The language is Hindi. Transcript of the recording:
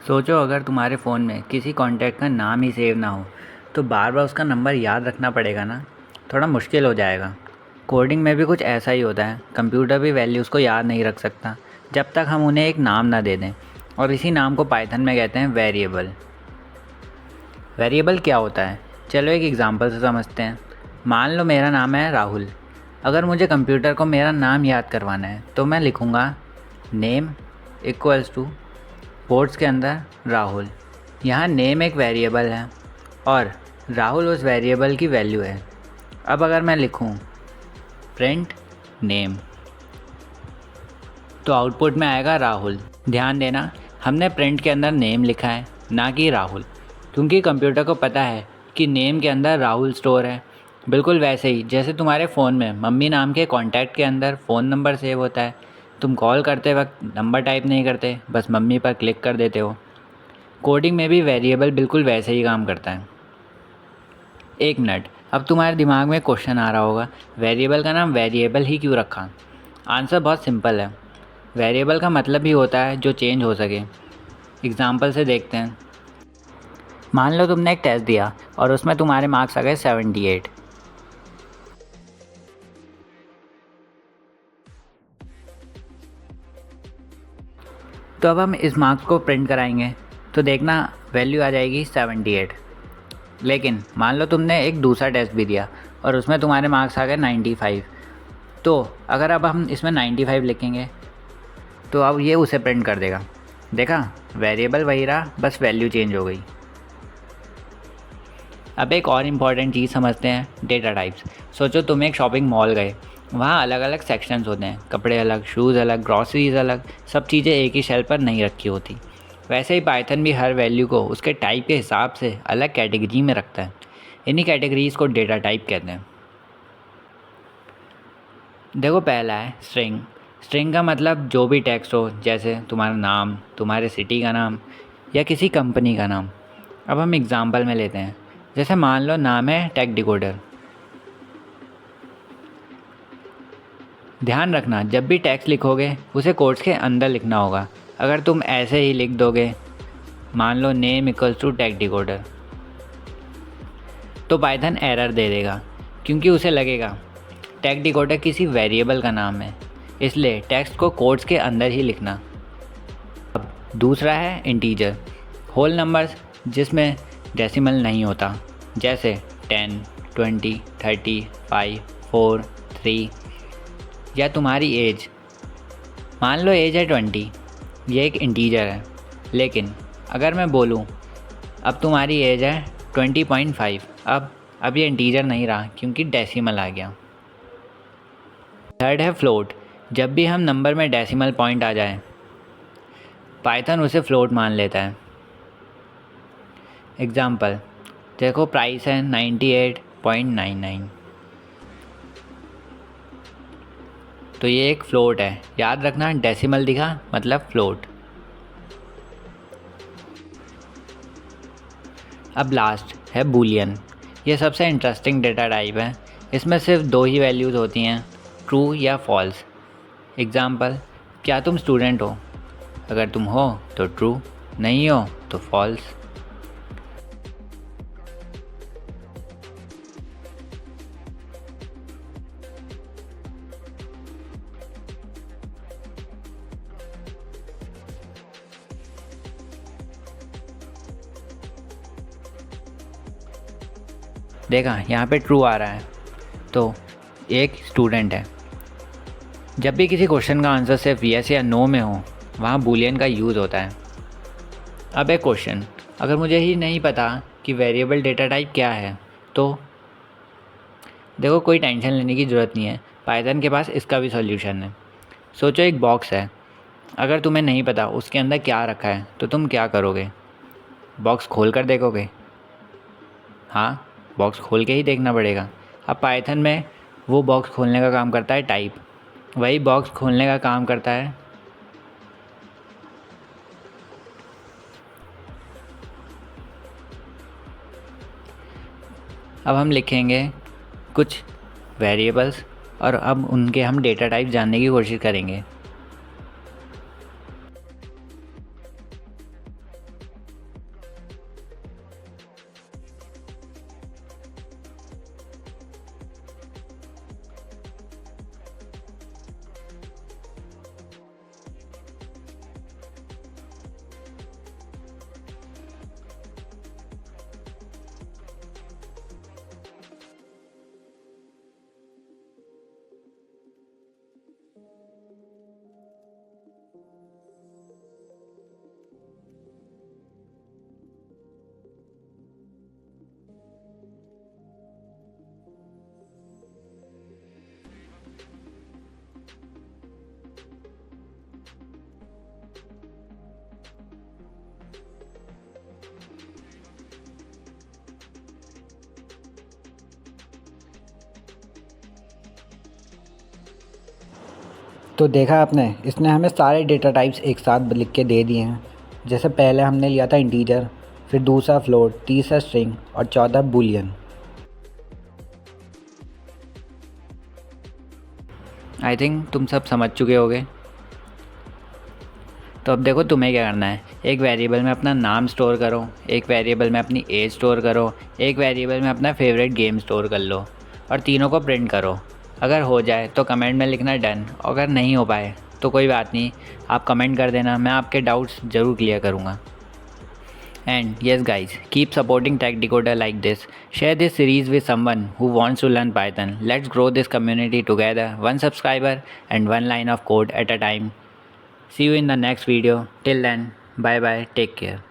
सोचो अगर तुम्हारे फ़ोन में किसी कॉन्टैक्ट का नाम ही सेव ना हो तो बार बार उसका नंबर याद रखना पड़ेगा ना। थोड़ा मुश्किल हो जाएगा। कोडिंग में भी कुछ ऐसा ही होता है। कंप्यूटर भी वैल्यूज़ को याद नहीं रख सकता जब तक हम उन्हें एक नाम ना दे दें, और इसी नाम को पाइथन में कहते हैं वेरिएबल। वेरिएबल क्या होता है, चलो एक एग्ज़ाम्पल से समझते हैं। मान लो मेरा नाम है राहुल। अगर मुझे कंप्यूटर को मेरा नाम याद करवाना है तो मैं लिखूँगा नेम इक्वल्स टू कोट्स के अंदर राहुल। यहाँ नेम एक वेरिएबल है और राहुल उस वेरिएबल की वैल्यू है। अब अगर मैं लिखूँ प्रिंट नेम तो आउटपुट में आएगा राहुल। ध्यान देना, हमने प्रिंट के अंदर नेम लिखा है ना कि राहुल, क्योंकि कंप्यूटर को पता है कि नेम के अंदर राहुल स्टोर है। बिल्कुल वैसे ही जैसे तुम्हारे फ़ोन में मम्मी नाम के कॉन्टैक्ट के अंदर फ़ोन नंबर सेव होता है। तुम कॉल करते वक्त नंबर टाइप नहीं करते, बस मम्मी पर क्लिक कर देते हो। कोडिंग में भी वेरिएबल बिल्कुल वैसे ही काम करता है। एक मिनट, अब तुम्हारे दिमाग में क्वेश्चन आ रहा होगा, वेरिएबल का नाम वेरिएबल ही क्यों रखा? आंसर बहुत सिंपल है। वेरिएबल का मतलब ही होता है जो चेंज हो सके। एग्जाम्पल से देखते हैं। मान लो तुमने एक टेस्ट दिया और उसमें तुम्हारे मार्क्स आ गए 78। तो अब हम इस मार्क्स को प्रिंट कराएंगे तो देखना वैल्यू आ जाएगी 78। लेकिन मान लो तुमने एक दूसरा टेस्ट भी दिया और उसमें तुम्हारे मार्क्स आ गए 95। तो अगर अब हम इसमें 95 लिखेंगे तो अब ये उसे प्रिंट कर देगा। देखा, वेरिएबल वही रहा, बस वैल्यू चेंज हो गई। अब एक और इम्पॉर्टेंट चीज़ समझते हैं, डेटा टाइप्स। सोचो तुम एक शॉपिंग मॉल गए, वहाँ अलग अलग सेक्शंस होते हैं, कपड़े अलग, शूज़ अलग, ग्रॉसरीज अलग, सब चीज़ें एक ही शेल्फ पर नहीं रखी होती। वैसे ही पाइथन भी हर वैल्यू को उसके टाइप के हिसाब से अलग कैटेगरी में रखता है। इन्हीं कैटेगरीज़ को डेटा टाइप कहते हैं। देखो, पहला है स्ट्रिंग। स्ट्रिंग का मतलब जो भी टेक्स्ट हो, जैसे तुम्हारा नाम, तुम्हारे सिटी का नाम या किसी कंपनी का नाम। अब हम एग्ज़ाम्पल में लेते हैं। जैसे मान लो नाम है टेक डिकोडर। ध्यान रखना, जब भी टेक्स्ट लिखोगे उसे कोट्स के अंदर लिखना होगा। अगर तुम ऐसे ही लिख दोगे, मान लो name equals to tech decoder, तो पाइथन एरर दे देगा, क्योंकि उसे लगेगा टेक डिकोडर किसी वेरिएबल का नाम है, इसलिए टेक्स्ट को कोट्स के अंदर ही लिखना। अब दूसरा है इंटीजर, होल नंबर्स जिसमें डेसिमल नहीं होता, जैसे 10, 20, 30, 5, 4, 3, या तुम्हारी एज। मान लो एज है 20, ये एक इंटीजर है। लेकिन अगर मैं बोलूँ अब तुम्हारी एज है 20.5, अब ये इंटीजर नहीं रहा क्योंकि डेसिमल आ गया। थर्ड है फ्लोट। जब भी हम नंबर में डेसिमल पॉइंट आ जाए, पाइथन उसे फ्लोट मान लेता है। एग्ज़ाम्पल देखो, प्राइस है 98.99, तो ये एक फ़्लोट है। याद रखना, डेसिमल दिखा मतलब फ़्लोट। अब लास्ट है बूलियन। ये सबसे इंटरेस्टिंग डेटा टाइप है। इसमें सिर्फ दो ही वैल्यूज़ होती हैं, ट्रू या फॉल्स। एग्ज़ाम्पल, क्या तुम स्टूडेंट हो? अगर तुम हो तो ट्रू, नहीं हो तो फॉल्स। देखा, यहाँ पे ट्रू आ रहा है, तो एक स्टूडेंट है। जब भी किसी क्वेश्चन का आंसर सिर्फ यस या नो में हो, वहाँ बूलियन का यूज़ होता है। अब एक क्वेश्चन, अगर मुझे ही नहीं पता कि वेरिएबल डेटा टाइप क्या है, तो देखो, कोई टेंशन लेने की ज़रूरत नहीं है, पाइथन के पास इसका भी सॉल्यूशन है। सोचो एक बॉक्स है, अगर तुम्हें नहीं पता उसके अंदर क्या रखा है तो तुम क्या करोगे? बॉक्स खोल कर देखोगे? हाँ, बॉक्स खोल के ही देखना पड़ेगा। अब पाइथन में वो बॉक्स खोलने का काम करता है टाइप, वही बॉक्स खोलने का काम करता है अब हम लिखेंगे कुछ वेरिएबल्स और अब उनके हम डेटा टाइप जानने की कोशिश करेंगे। तो देखा आपने, इसने हमें सारे डेटा टाइप्स एक साथ लिख के दे दिए हैं। जैसे पहले हमने लिया था इंटीजर, फिर दूसरा फ्लोट, तीसरा स्ट्रिंग और चौथा बूलियन। आई थिंक तुम सब समझ चुके होगे। तो अब देखो तुम्हें क्या करना है। एक वेरिएबल में अपना नाम स्टोर करो, एक वेरिएबल में अपनी एज स्टोर करो, एक वेरिएबल में अपना फेवरेट गेम स्टोर कर लो और तीनों को प्रिंट करो। अगर हो जाए तो कमेंट में लिखना डन, अगर नहीं हो पाए तो कोई बात नहीं, आप कमेंट कर देना, मैं आपके डाउट्स ज़रूर क्लियर करूँगा। And yes guys, keep supporting Tech Decoder like this. Share this series with someone who wants to learn Python. Let's grow this community together, one subscriber and one line of code at a time. See you in the next video. Till then, bye bye, take care.